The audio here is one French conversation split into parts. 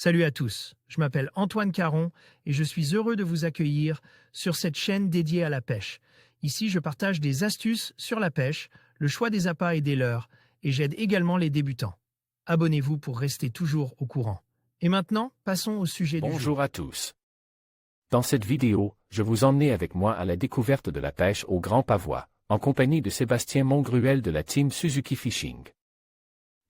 Salut à tous, je m'appelle Antoine Caron et je suis heureux de vous accueillir sur cette chaîne dédiée à la pêche. Ici, je partage des astuces sur la pêche, le choix des appâts et des leurres, et j'aide également les débutants. Abonnez-vous pour rester toujours au courant. Et maintenant, passons au sujet du jour. Bonjour à tous. Dans cette vidéo, je vous emmène avec moi à la découverte de la pêche au Grand Pavois, en compagnie de Sébastien Montgruel de la team Suzuki Fishing.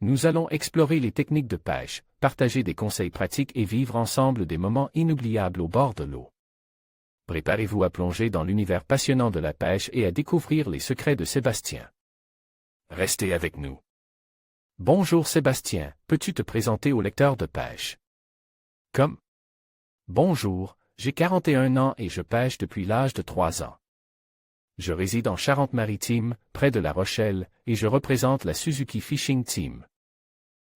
Nous allons explorer les techniques de pêche, partager des conseils pratiques et vivre ensemble des moments inoubliables au bord de l'eau. Préparez-vous à plonger dans l'univers passionnant de la pêche et à découvrir les secrets de Sébastien. Restez avec nous. Bonjour Sébastien, peux-tu te présenter au lecteur de pêche? Bonjour, j'ai 41 ans et je pêche depuis l'âge de 3 ans. Je réside en Charente-Maritime, près de La Rochelle, et je représente la Suzuki Fishing Team.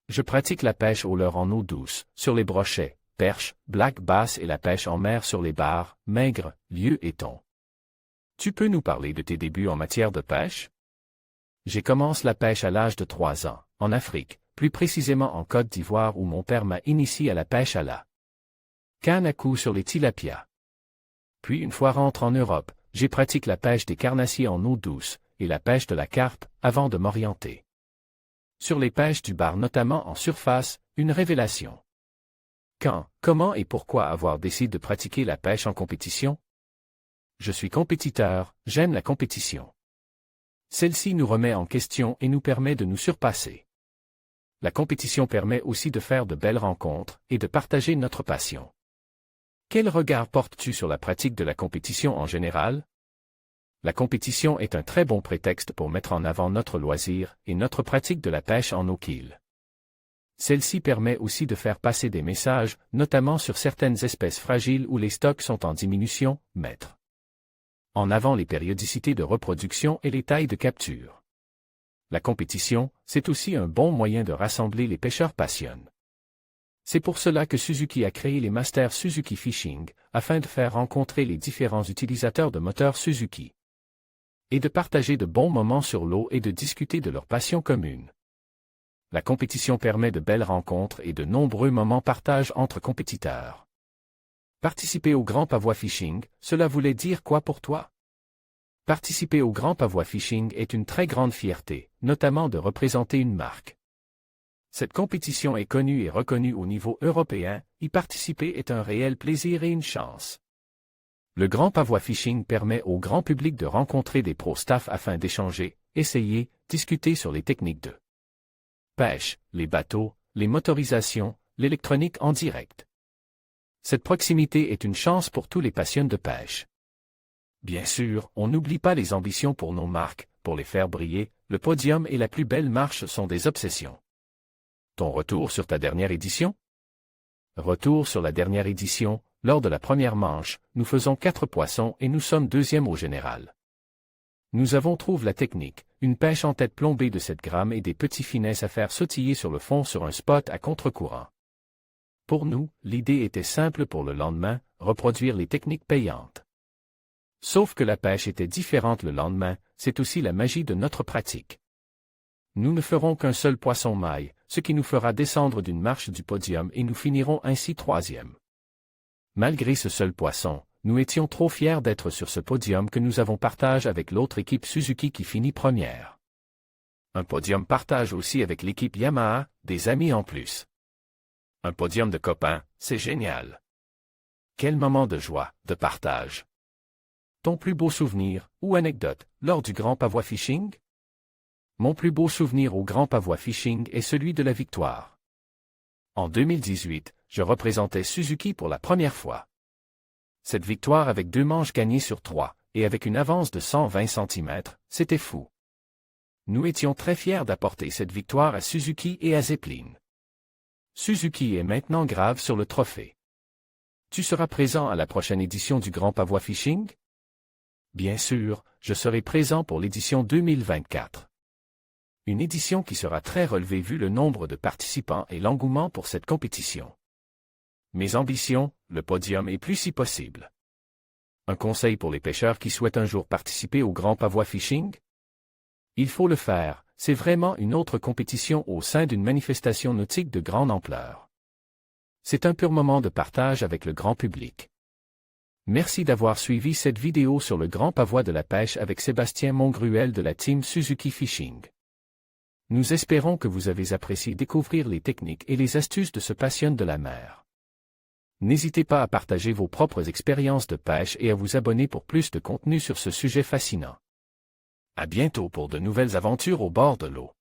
Je pratique la pêche au leurre en eau douce, sur les brochets, perches, black bass et la pêche en mer sur les bars, maigres, lieux et thon. Tu peux nous parler de tes débuts en matière de pêche? J'ai commencé la pêche à l'âge de 3 ans, en Afrique, plus précisément en Côte d'Ivoire où mon père m'a initié à la pêche à la canne à coups sur les tilapias. Puis une fois rentré en Europe, j'ai pratiqué la pêche des carnassiers en eau douce, et la pêche de la carpe, avant de m'orienter sur les pêches du bar notamment en surface, une révélation. Quand, comment et pourquoi avoir décidé de pratiquer la pêche en compétition? Je suis compétiteur, j'aime la compétition. Celle-ci nous remet en question et nous permet de nous surpasser. La compétition permet aussi de faire de belles rencontres et de partager notre passion. Quel regard portes-tu sur la pratique de la compétition en général? La compétition est un très bon prétexte pour mettre en avant notre loisir et notre pratique de la pêche en eau quille. Celle-ci permet aussi de faire passer des messages, notamment sur certaines espèces fragiles où les stocks sont en diminution, mettre en avant les périodicités de reproduction et les tailles de capture. La compétition, c'est aussi un bon moyen de rassembler les pêcheurs passionnés. C'est pour cela que Suzuki a créé les Masters Suzuki Fishing, afin de faire rencontrer les différents utilisateurs de moteurs Suzuki et de partager de bons moments sur l'eau et de discuter de leur passion commune. La compétition permet de belles rencontres et de nombreux moments partage entre compétiteurs. Participer au Grand Pavois Fishing, cela voulait dire quoi pour toi? Participer au Grand Pavois Fishing est une très grande fierté, notamment de représenter une marque. Cette compétition est connue et reconnue au niveau européen, y participer est un réel plaisir et une chance. Le Grand Pavois Fishing permet au grand public de rencontrer des pro-staff afin d'échanger, essayer, discuter sur les techniques de pêche, les bateaux, les motorisations, l'électronique en direct. Cette proximité est une chance pour tous les passionnés de pêche. Bien sûr, on n'oublie pas les ambitions pour nos marques, pour les faire briller, le podium et la plus belle marche sont des obsessions. Ton retour sur ta dernière édition? Retour sur la dernière édition, lors de la première manche, nous faisons 4 poissons et nous sommes 2e au général. Nous avons trouvé la technique, une pêche en tête plombée de 7 grammes et des petits finesses à faire sautiller sur le fond sur un spot à contre-courant. Pour nous, l'idée était simple pour le lendemain, reproduire les techniques payantes. Sauf que la pêche était différente le lendemain, c'est aussi la magie de notre pratique. Nous ne ferons qu'un seul poisson maille, ce qui nous fera descendre d'une marche du podium et nous finirons ainsi 3e. Malgré ce seul poisson, nous étions trop fiers d'être sur ce podium que nous avons partagé avec l'autre équipe Suzuki qui finit première. Un podium partage aussi avec l'équipe Yamaha, des amis en plus. Un podium de copains, c'est génial. Quel moment de joie, de partage. Ton plus beau souvenir, ou anecdote, lors du Grand Pavois Fishing? Mon plus beau souvenir au Grand Pavois Fishing est celui de la victoire. En 2018, je représentais Suzuki pour la première fois. Cette victoire avec 2 manches gagnées sur 3, et avec une avance de 120 cm, c'était fou. Nous étions très fiers d'apporter cette victoire à Suzuki et à Zeppelin. Suzuki est maintenant grave sur le trophée. Tu seras présent à la prochaine édition du Grand Pavois Fishing? Bien sûr, je serai présent pour l'édition 2024. Une édition qui sera très relevée vu le nombre de participants et l'engouement pour cette compétition. Mes ambitions, le podium et plus si possible. Un conseil pour les pêcheurs qui souhaitent un jour participer au Grand Pavois Fishing? Il faut le faire, c'est vraiment une autre compétition au sein d'une manifestation nautique de grande ampleur. C'est un pur moment de partage avec le grand public. Merci d'avoir suivi cette vidéo sur le grand pavois de la pêche avec Sébastien Mongruel de la team Suzuki Fishing. Nous espérons que vous avez apprécié découvrir les techniques et les astuces de ce passionné de la mer. N'hésitez pas à partager vos propres expériences de pêche et à vous abonner pour plus de contenu sur ce sujet fascinant. À bientôt pour de nouvelles aventures au bord de l'eau.